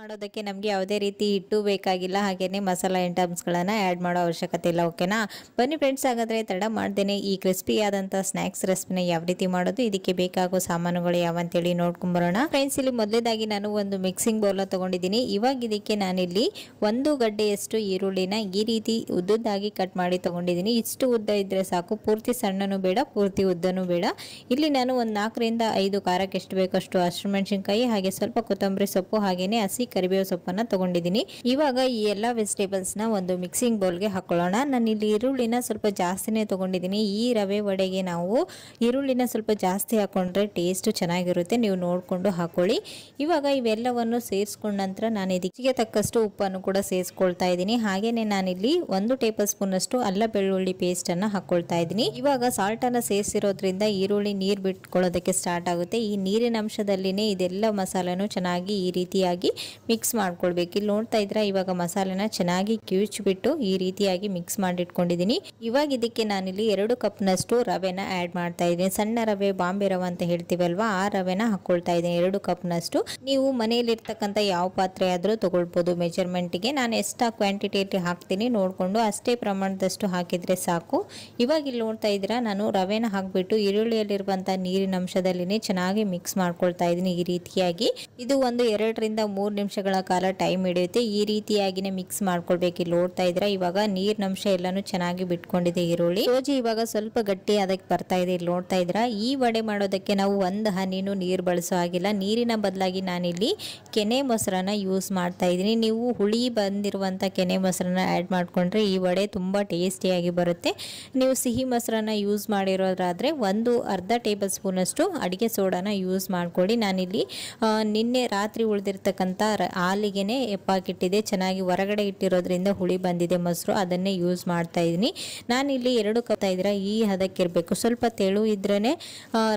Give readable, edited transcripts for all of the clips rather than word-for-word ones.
ಮಾಡೋದಕ್ಕೆ ನಮಗೆ ಯಾವುದೇ ರೀತಿ ಹಿಟ್ಟು ಬೇಕಾಗಿಲ್ಲ, ಹಾಗೇನೆ ಮಸಾಲಾ ಐಟಮ್ಸ್ಗಳನ್ನು ಆ್ಯಡ್ ಮಾಡೋ ಅವಶ್ಯಕತೆ ಇಲ್ಲ. ಓಕೆನಾ, ಬನ್ನಿ ಫ್ರೆಂಡ್ಸ್, ಹಾಗಾದರೆ ತಡ ಮಾಡ್ದೇನೆ ಈ ಕ್ರಿಸ್ಪಿ ಆದಂಥ ಸ್ನ್ಯಾಕ್ಸ್ ರೆಸಿಪಿನ ಯಾವ ರೀತಿ ಮಾಡೋದು, ಇದಕ್ಕೆ ಬೇಕಾಗೋ ಸಾಮಾನುಗಳು ಯಾವಂತೇಳಿ ನೋಡ್ಕೊಂಬರೋಣ. ಫ್ರೆಂಡ್ಸ್, ಇಲ್ಲಿ ಮೊದಲೇದಾಗಿ ನಾನು ಒಂದು ಮಿಕ್ಸಿಂಗ್ ಬೌಲ್ನ ತೊಗೊಂಡಿದ್ದೀನಿ. ಇವಾಗ ಇದಕ್ಕೆ ನಾನಿಲ್ಲಿ 1 ಗಡ್ಡೆಯಷ್ಟು ಈರುಳ್ಳಿನ ಈ ರೀತಿ ಉದ್ದದ್ದಾಗಿ ಕಟ್ ಮಾಡಿ ತೊಗೊಂಡಿದ್ದೀನಿ. ಇಷ್ಟು ಉದ್ದ ಇದ್ದರೆ ಸಾಕು, ಪೂರ್ತಿ ಸಣ್ಣನೂ ಬೇಡ, ಪೂರ್ತಿ ಉದ್ದನೂ ಬೇಡ. ಇಲ್ಲಿ ನಾನು ಒಂದು 4 ರಿಂದ 5 ಖಾರಕ್ಕೆ ಎಷ್ಟು ಬೇಕಷ್ಟು ಹಸಿಮೆಣಸಿನಕಾಯಿ, ಹಾಗೆ ಸ್ವಲ್ಪ ಕೊತ್ತಂಬರಿ ಸೊಪ್ಪು, ಹಾಗೇನೆ ಹಸಿ ಕರಿಬೇವು ಸೊಪ್ಪನ್ನ ತಗೊಂಡಿದ್ದೀನಿ. ಇವಾಗ ಈ ಎಲ್ಲ ವೆಜಿಟೇಬಲ್ಸ್ ನ ಒಂದು ಮಿಕ್ಸಿಂಗ್ ಬೌಲ್ಗೆ ಹಾಕೊಳ್ಳೋಣ. ನಾನು ಇಲ್ಲಿ ಈರುಳ್ಳಿನ ಸ್ವಲ್ಪ ಜಾಸ್ತಿನೇ ತಗೊಂಡಿದ್ದೀನಿ. ಈ ರವೆ ವಡೆಗೆ ನಾವು ಈರುಳ್ಳಿನ ಸ್ವಲ್ಪ ಜಾಸ್ತಿ ಹಾಕೊಂಡ್ರೆ ಟೇಸ್ಟ್ ಚೆನ್ನಾಗಿರುತ್ತೆ, ನೀವು ನೋಡ್ಕೊಂಡು ಹಾಕೊಳ್ಳಿ. ಇವಾಗ ಇವೆಲ್ಲವನ್ನು ಸೇರಿಸ್ಕೊಂಡ ನಂತರ ನಾನು ಇದಕ್ಕೆ ತಕ್ಕಷ್ಟು ಉಪ್ಪನ್ನು ಕೂಡ ಸೇರಿಸ್ಕೊಳ್ತಾ ಇದ್ದೀನಿ. ಹಾಗೇನೆ ನಾನಿಲ್ಲಿ 1 ಟೇಬಲ್ ಸ್ಪೂನ್ ಅಷ್ಟು ಅಲ್ಲ ಬೆಳ್ಳುಳ್ಳಿ ಪೇಸ್ಟ್ ಅನ್ನ ಹಾಕೊಳ್ತಾ ಇದ್ದೀನಿ. ಇವಾಗ ಸಾಲ್ಟ್ ಅನ್ನ ಸೇರಿಸಿರೋದ್ರಿಂದ ಈರುಳ್ಳಿ ನೀರು ಬಿಟ್ಕೊಳ್ಳೋದಕ್ಕೆ ಸ್ಟಾರ್ಟ್ ಆಗುತ್ತೆ. ಈ ನೀರಿನ ಅಂಶದಲ್ಲಿನೇ ಇದೆಲ್ಲ ಮಸಾಲೆನೂ ಚೆನ್ನಾಗಿ ಈ ರೀತಿಯಾಗಿ ಮಿಕ್ಸ್ ಮಾಡ್ಕೊಳ್ಬೇಕು. ಇಲ್ಲಿ ನೋಡ್ತಾ ಇದ್ರೆ ಇವಾಗ ಮಸಾಲೆನ ಚೆನ್ನಾಗಿ ಕಿವುಚ್ಬಿಟ್ಟು ಈ ರೀತಿಯಾಗಿ ಮಿಕ್ಸ್ ಮಾಡಿಟ್ಕೊಂಡಿದ್ದೀನಿ. ಇವಾಗ ಇದಕ್ಕೆ ನಾನಿಲ್ಲಿ 2 ಕಪ್ನಷ್ಟು ರವೆನ ಆ್ಯಡ್ ಮಾಡ್ತಾ ಇದ್ದೀನಿ. ಸಣ್ಣ ರವೆ, ಬಾಂಬೆ ರವೆ ಅಂತ ಹೇಳ್ತೀವಲ್ವಾ, ಆ ರವೆನ ಹಾಕೊಳ್ತಾ ಇದ್ದೀನಿ 2 ಕಪ್ನಷ್ಟು. ನೀವು ಮನೆಯಲ್ಲಿರ್ತಕ್ಕಂಥ ಯಾವ ಪಾತ್ರೆ ಆದರೂ ತಗೊಳ್ಬೋದು. ಮೆಜರ್ಮೆಂಟ್ಗೆ ನಾನು ಎಷ್ಟು ಕ್ವಾಂಟಿಟಿ ಹಾಕ್ತೀನಿ ನೋಡಿಕೊಂಡು ಅಷ್ಟೇ ಪ್ರಮಾಣದಷ್ಟು ಹಾಕಿದರೆ ಸಾಕು. ಇವಾಗ ಇಲ್ಲಿ ನೋಡ್ತಾ ಇದ್ದೀರಾ, ನಾನು ರವೆನ ಹಾಕಿಬಿಟ್ಟು ಈರುಳ್ಳಿಯಲ್ಲಿರುವಂಥ ನೀರಿನ ಅಂಶದಲ್ಲಿನೇ ಚೆನ್ನಾಗಿ ಮಿಕ್ಸ್ ಮಾಡ್ಕೊಳ್ತಾ ಇದ್ದೀನಿ. ಈ ರೀತಿಯಾಗಿ ಇದು ಒಂದು 2 ರಿಂದ 3 ನಿಮಿಷಗಳ ಕಾಲ ಟೈಮ್ ಹಿಡಿಯುತ್ತೆ. ಈ ರೀತಿಯಾಗಿನೇ ಮಿಕ್ಸ್ ಮಾಡ್ಕೊಳ್ಬೇಕು. ಇಲ್ಲಿ ನೋಡ್ತಾ ಇದ್ರೆ ಇವಾಗ ನೀರಿನ ಅಂಶ ಎಲ್ಲಾನು ಚೆನ್ನಾಗಿ ಬಿಟ್ಕೊಂಡಿದೆ ಈರುಳ್ಳಿ. ಸೋಜಿ ಇವಾಗ ಸ್ವಲ್ಪ ಗಟ್ಟಿ ಅದಕ್ಕೆ ಬರ್ತಾ ಇದೆ. ಇಲ್ಲಿ ನೋಡ್ತಾ ಇದ್ರ ಈ ವಡೆ ಮಾಡೋದಕ್ಕೆ ನಾವು 1 ಹನಿನೂ ನೀರು ಬಳಸೋ ಆಗಿಲ್ಲ. ನೀರಿನ ಬದಲಾಗಿ ನಾನಿಲ್ಲಿ ಕೆನೆ ಮೊಸರನ್ನ ಯೂಸ್ ಮಾಡ್ತಾ ಇದ್ದೀನಿ. ನೀವು ಹುಳಿ ಬಂದಿರುವಂತ ಕೆನೆ ಮೊಸರನ್ನ ಆ್ಯಡ್ ಮಾಡ್ಕೊಂಡ್ರೆ ಈ ವಡೆ ತುಂಬಾ ಟೇಸ್ಟಿಯಾಗಿ ಬರುತ್ತೆ. ನೀವು ಸಿಹಿ ಮೊಸರನ್ನ ಯೂಸ್ ಮಾಡಿರೋದ್ರಾದ್ರೆ ಅರ್ಧ ಟೇಬಲ್ ಸ್ಪೂನ್ ಅಷ್ಟು ಅಡಿಗೆ ಸೋಡಾನ ಯೂಸ್ ಮಾಡ್ಕೊಳ್ಳಿ. ನಾನಿಲ್ಲಿ ನಿನ್ನೆ ರಾತ್ರಿ ಉಳಿದಿರ್ತಕ್ಕಂಥ ಹಾಲಿಗೆನೆ ಎಪ್ಪಾಕಿಟ್ಟಿದೆ. ಚೆನ್ನಾಗಿ ಹೊರಗಡೆ ಇಟ್ಟಿರೋದ್ರಿಂದ ಹುಳಿ ಬಂದಿದೆ ಮೊಸರು, ಅದನ್ನೇ ಯೂಸ್ ಮಾಡ್ತಾ ಇದ್ದೀನಿ. ನಾನಿಲ್ಲಿ 2 ಕಪ್ ಇದ್ರೆ ಈ ಹದಕ್ಕಿರಬೇಕು. ಸ್ವಲ್ಪ ತೆಳು ಇದ್ರೇ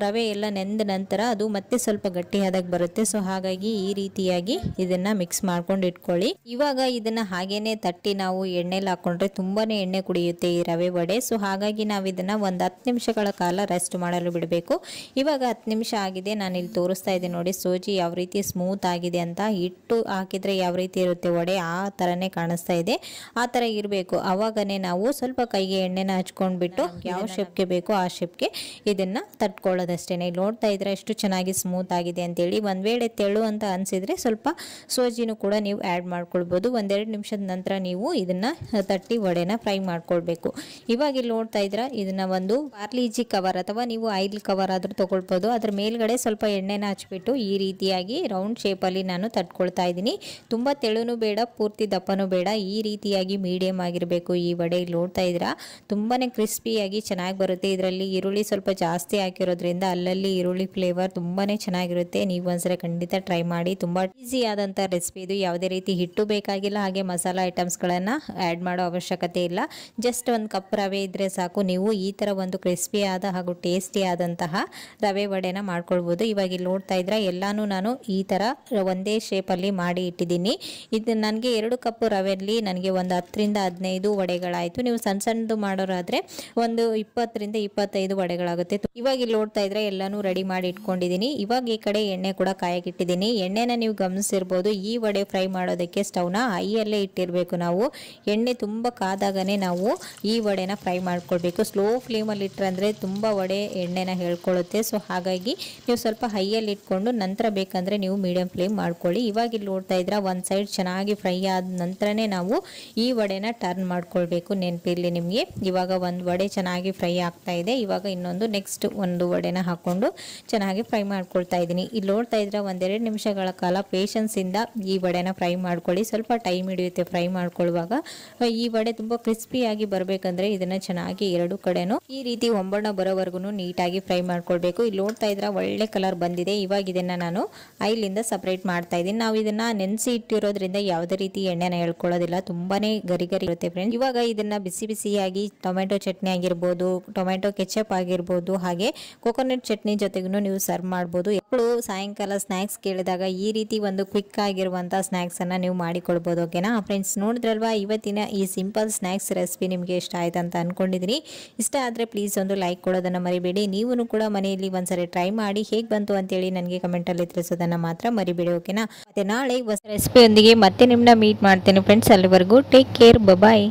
ರವೆ ಎಲ್ಲ ನೆಂದ ನಂತರ ಅದು ಮತ್ತೆ ಸ್ವಲ್ಪ ಗಟ್ಟಿ ಹದಕ್ಕೆ ಬರುತ್ತೆ. ಸೊ ಹಾಗಾಗಿ ಈ ರೀತಿಯಾಗಿ ಇದನ್ನ ಮಿಕ್ಸ್ ಮಾಡ್ಕೊಂಡು ಇಟ್ಕೊಳ್ಳಿ. ಇವಾಗ ಇದನ್ನ ಹಾಗೇನೆ ತಟ್ಟಿ ನಾವು ಎಣ್ಣೆಲಿ ಹಾಕೊಂಡ್ರೆ ತುಂಬಾನೇ ಎಣ್ಣೆ ಕುಡಿಯುತ್ತೆ ಈ ರವೆ ವಡೆ. ಸೊ ಹಾಗಾಗಿ ನಾವು ಇದನ್ನ ಒಂದು 10 ನಿಮಿಷಗಳ ಕಾಲ ರೆಸ್ಟ್ ಮಾಡಲು ಬಿಡಬೇಕು. ಇವಾಗ 10 ನಿಮಿಷ ಆಗಿದೆ. ನಾನು ಇಲ್ಲಿ ತೋರಿಸ್ತಾ ಇದ್ದೀನಿ ನೋಡಿ, ಸೋಜಿ ಯಾವ ರೀತಿ ಸ್ಮೂತ್ ಆಗಿದೆ ಅಂತ. ಹಿಟ್ಟು ಹಾಕಿದ್ರೆ ಯಾವ ರೀತಿ ಇರುತ್ತೆ ವಡೆ, ಆ ಥರನೇ ಕಾಣಿಸ್ತಾ ಇದೆ. ಆ ಥರ ಇರಬೇಕು. ಅವಾಗನೇ ನಾವು ಸ್ವಲ್ಪ ಕೈಗೆ ಎಣ್ಣೆನ ಹಚ್ಕೊಂಡ್ಬಿಟ್ಟು ಯಾವ ಶೇಪ್ಗೆ ಬೇಕೋ ಆ ಶೇಪ್ಗೆ ಇದನ್ನ ತಟ್ಕೊಳ್ಳೋದಷ್ಟೇನೆ. ಇಲ್ಲಿ ನೋಡ್ತಾ ಇದ್ರೆ ಎಷ್ಟು ಚೆನ್ನಾಗಿ ಸ್ಮೂತ್ ಆಗಿದೆ ಅಂತೇಳಿ. ಒಂದ್ ವೇಳೆ ತೆಳು ಅಂತ ಅನ್ಸಿದ್ರೆ ಸ್ವಲ್ಪ ಸೋಜಿನೂ ಕೂಡ ನೀವು ಆ್ಯಡ್ ಮಾಡ್ಕೊಳ್ಬೋದು. 1-2 ನಿಮಿಷದ ನಂತರ ನೀವು ಇದನ್ನ ತಟ್ಟಿ ವಡೆನ ಫ್ರೈ ಮಾಡ್ಕೊಳ್ಬೇಕು. ಇವಾಗ ಇಲ್ಲಿ ನೋಡ್ತಾ ಇದ್ರ ಇದನ್ನ ಒಂದು ಪಾರ್ಲಿಜಿ ಕವರ್ ಅಥವಾ ನೀವು ಆಯಿಲ್ ಕವರ್ ಆದ್ರೂ ತಗೊಳ್ಬೋದು. ಅದ್ರ ಮೇಲ್ಗಡೆ ಸ್ವಲ್ಪ ಎಣ್ಣೆನ ಹಚ್ಬಿಟ್ಟು ಈ ರೀತಿಯಾಗಿ ರೌಂಡ್ ಶೇಪ್ ಅಲ್ಲಿ ನಾನು ತಟ್ಕೊಳ್ತಾ ಇದ್ದೀನಿ. ತುಂಬಾ ತೆಳುನು ಬೇಡ, ಪೂರ್ತಿ ದಪ್ಪನೂ ಬೇಡ, ಈ ರೀತಿಯಾಗಿ ಮೀಡಿಯಂ ಆಗಿರಬೇಕು ಈ ವಡೆ. ಇಲ್ಲಿ ನೋಡ್ತಾ ಇದ್ದೀರಾ ತುಂಬಾನೇ ಕ್ರಿಸ್ಪಿಯಾಗಿ ಚೆನ್ನಾಗಿ ಬರುತ್ತೆ. ಇದರಲ್ಲಿ ಈರುಳ್ಳಿ ಸ್ವಲ್ಪ ಜಾಸ್ತಿ ಹಾಕಿರೋದ್ರಿಂದ ಅಲ್ಲಲ್ಲಿ ಈರುಳ್ಳಿ ಫ್ಲೇವರ್ ತುಂಬಾನೇ ಚೆನ್ನಾಗಿರುತ್ತೆ. ನೀವು ಒಂದ್ಸರಿ ಖಂಡಿತ ಟ್ರೈ ಮಾಡಿ. ತುಂಬಾ ಈಸಿ ಆದಂತ ರೆಸಿಪಿ ಇದು. ಯಾವುದೇ ರೀತಿ ಹಿಟ್ಟು ಬೇಕಾಗಿಲ್ಲ, ಹಾಗೆ ಮಸಾಲಾ ಐಟಮ್ಸ್ ಗಳನ್ನ ಆಡ್ ಮಾಡೋ ಅವಶ್ಯಕತೆ ಇಲ್ಲ. ಜಸ್ಟ್ 1 ಕಪ್ ರವೆ ಇದ್ರೆ ಸಾಕು, ನೀವು ಈ ತರ ಒಂದು ಕ್ರಿಸ್ಪಿ ಆದ ಹಾಗೂ ಟೇಸ್ಟಿ ಆದಂತಹ ರವೆ ವಡೆನ ಮಾಡ್ಕೊಳ್ಬಹುದು. ಇವಾಗ ಇಲ್ಲಿ ನೋಡ್ತಾ ಇದ್ರೆ ಎಲ್ಲಾನು ನಾನು ಈ ತರ ಒಂದೇ ಶೇಪ್ ಅಲ್ಲಿ ಮಾಡಿ ಇಟ್ಟಿದ್ದೀನಿ. ಇದು ನನಗೆ 2 ಕಪ್ ರವೆಯಲ್ಲಿ ನನಗೆ ಒಂದು 10 ರಿಂದ 15 ವಡೆಗಳಾಯ್ತು. ನೀವು ಸಣ್ಣದು ಮಾಡೋರಾದ್ರೆ ಒಂದು 20 ರಿಂದ 25 ವಡೆಗಳಾಗುತ್ತೆ. ಇವಾಗ ಇಲ್ಲಿ ನೋಡ್ತಾ ಇದ್ರೆ ಎಲ್ಲಾನು ರೆಡಿ ಮಾಡಿ ಇಟ್ಕೊಂಡಿದ್ದೀನಿ. ಇವಾಗ ಈ ಕಡೆ ಎಣ್ಣೆ ಕೂಡ ಕಾಯಕ್ಕಿಟ್ಟಿದ್ದೀನಿ. ಎಣ್ಣೆನ ನೀವು ಗಮನಿಸಿರ್ಬೋದು, ಈ ವಡೆ ಫ್ರೈ ಮಾಡೋದಕ್ಕೆ ಸ್ಟವ್ನ ಹೈಯಲ್ಲೇ ಇಟ್ಟಿರಬೇಕು. ನಾವು ಎಣ್ಣೆ ತುಂಬಾ ಕಾದಾಗನೇ ನಾವು ಈ ವಡೆನ ಫ್ರೈ ಮಾಡ್ಕೊಳ್ಬೇಕು. ಸ್ಲೋ ಫ್ಲೇಮಲ್ಲಿ ಇಟ್ಟರೆ ತುಂಬಾ ವಡೆ ಎಣ್ಣೆನ ಹೇಳ್ಕೊಳ್ಳುತ್ತೆ. ಸೊ ಹಾಗಾಗಿ ನೀವು ಸ್ವಲ್ಪ ಹೈಯಲ್ಲಿ ಇಟ್ಕೊಂಡು ನಂತರ ಬೇಕಂದ್ರೆ ನೀವು ಮೀಡಿಯಂ ಫ್ಲೇಮ್ ಮಾಡ್ಕೊಳ್ಳಿ. ಇವಾಗ ಇಲ್ಲಿ ನೋಡ್ತಾ ಇದ್ರೆ ಒಂದ್ ಸೈಡ್ ಚೆನ್ನಾಗಿ ಫ್ರೈ ಆದ ನಂತರನೇ ನಾವು ಈ ವಡೆನ ಟರ್ನ್ ಮಾಡ್ಕೊಳ್ಬೇಕು. ನೆನಪಿರ್ಲಿ ನಿಮಗೆ. ಇವಾಗ ಒಂದು ವಡೆ ಚೆನ್ನಾಗಿ ಫ್ರೈ ಆಗ್ತಾ ಇದೆ. ಇವಾಗ ಇನ್ನೊಂದು ನೆಕ್ಸ್ಟ್ ಒಂದು ವಡೆನ ಹಾಕೊಂಡು ಚೆನ್ನಾಗಿ ಫ್ರೈ ಮಾಡ್ಕೊಳ್ತಾ ಇದ್ದೀನಿ. ಇಲ್ಲಿ ನೋಡ್ತಾ ಇದ್ರೆ 1-2 ನಿಮಿಷಗಳ ಕಾಲ ಪೇಷನ್ಸ್ ಇಂದ ಈ ವಡೆನ ಫ್ರೈ ಮಾಡ್ಕೊಳ್ಳಿ. ಸ್ವಲ್ಪ ಟೈಮ್ ಹಿಡಿಯುತ್ತೆ ಫ್ರೈ ಮಾಡ್ಕೊಳ್ಳುವಾಗ. ಈ ವಡೆ ತುಂಬಾ ಕ್ರಿಸ್ಪಿಯಾಗಿ ಬರ್ಬೇಕಂದ್ರೆ ಇದನ್ನ ಚೆನ್ನಾಗಿ 2 ಕಡೆನೂ ಈ ರೀತಿ ಒಂಬಣ್ಣ ಬರೋವರೆಗೂ ನೀಟಾಗಿ ಫ್ರೈ ಮಾಡ್ಕೊಳ್ಬೇಕು. ಇಲ್ಲಿ ನೋಡ್ತಾ ಇದ್ರೆ ಒಳ್ಳೆ ಕಲರ್ ಬಂದಿದೆ. ಇವಾಗ ಇದನ್ನ ನಾನು ಆಯಿಲಿಂದ ಸಪರೇಟ್ ಮಾಡ್ತಾ ಇದ್ದೀನಿ. ನಾವು ಇದನ್ನ ನೆನೆಸಿ ಇಟ್ಟಿರೋದ್ರಿಂದ ಯಾವುದೇ ರೀತಿ ಎಣ್ಣೆನ ಹೇಳ್ಕೊಳ್ಳೋದಿಲ್ಲ, ತುಂಬಾನೇ ಗರಿ ಇರುತ್ತೆ ಫ್ರೆಂಡ್ಸ್. ಇವಾಗ ಇದನ್ನ ಬಿಸಿ ಬಿಸಿಯಾಗಿ ಟೊಮೆಟೊ ಚಟ್ನಿ ಆಗಿರ್ಬೋದು, ಟೊಮೆಟೊ ಕೆಚಪ್ ಆಗಿರ್ಬೋದು, ಹಾಗೆ ಕೋಕೋನಟ್ ಚಟ್ನಿ ಜೊತೆಗೂ ನೀವು ಸರ್ವ್ ಮಾಡ್ಬೋದು. ಎప్పుడు ಸಾಯಂಕಾಲ ಸ್ನಾಕ್ಸ್ ಕೇಳಿದಾಗ ಈ ರೀತಿ ಒಂದು ಕ್ವಿಕ್ ಆಗಿರುವಂತ ಸ್ನಾಕ್ಸ್ ಅನ್ನ ನೀವು ಮಾಡಿಕೊಳ್ಬಹುದು. ಓಕೆನಾ ಫ್ರೆಂಡ್ಸ್, ನೋಡಿದ್ರಲ್ವಾ ಇವತ್ತಿನ ಈ ಸಿಂಪಲ್ ಸ್ನಾಕ್ಸ್ ರೆಸಿಪಿ ನಿಮಗೆ ಇಷ್ಟ ಆಯ್ತು ಅಂತ ಅನ್ಕೊಂಡಿದ್ದೀನಿ. ಇಷ್ಟ ಆದ್ರೆ ಪ್ಲೀಸ್ ಒಂದು ಲೈಕ್ ಕೊಡೋದನ್ನ ಮರಿಬೇಡಿ. ನೀವು ಕೂಡ ಮನೆಯಲ್ಲಿ ಒಂದ್ಸರಿ ಟ್ರೈ ಮಾಡಿ ಹೇಗೆ ಬಂತು ಅಂತೇಳಿ ನನಗೆ ಕಮೆಂಟ್ ಅಲ್ಲಿ ತಿಳಿಸೋದನ್ನ ಮಾತ್ರ ಮರಿಬೇಡಿ. ಓಕೆನಾ, ಮತ್ತೆ ನಾಳೆ ಹೊಸ ರೆಸಿಪಿಯೊಂದಿಗೆ ಮತ್ತೆ ನಿಮ್ಮನ್ನ ಮೀಟ್ ಮಾಡ್ತೇನೆ ಫ್ರೆಂಡ್ಸ್. ಅಲ್ಲಿವರೆಗೂ ಟೇಕ್ ಕೇರ್, ಬಾಯ್.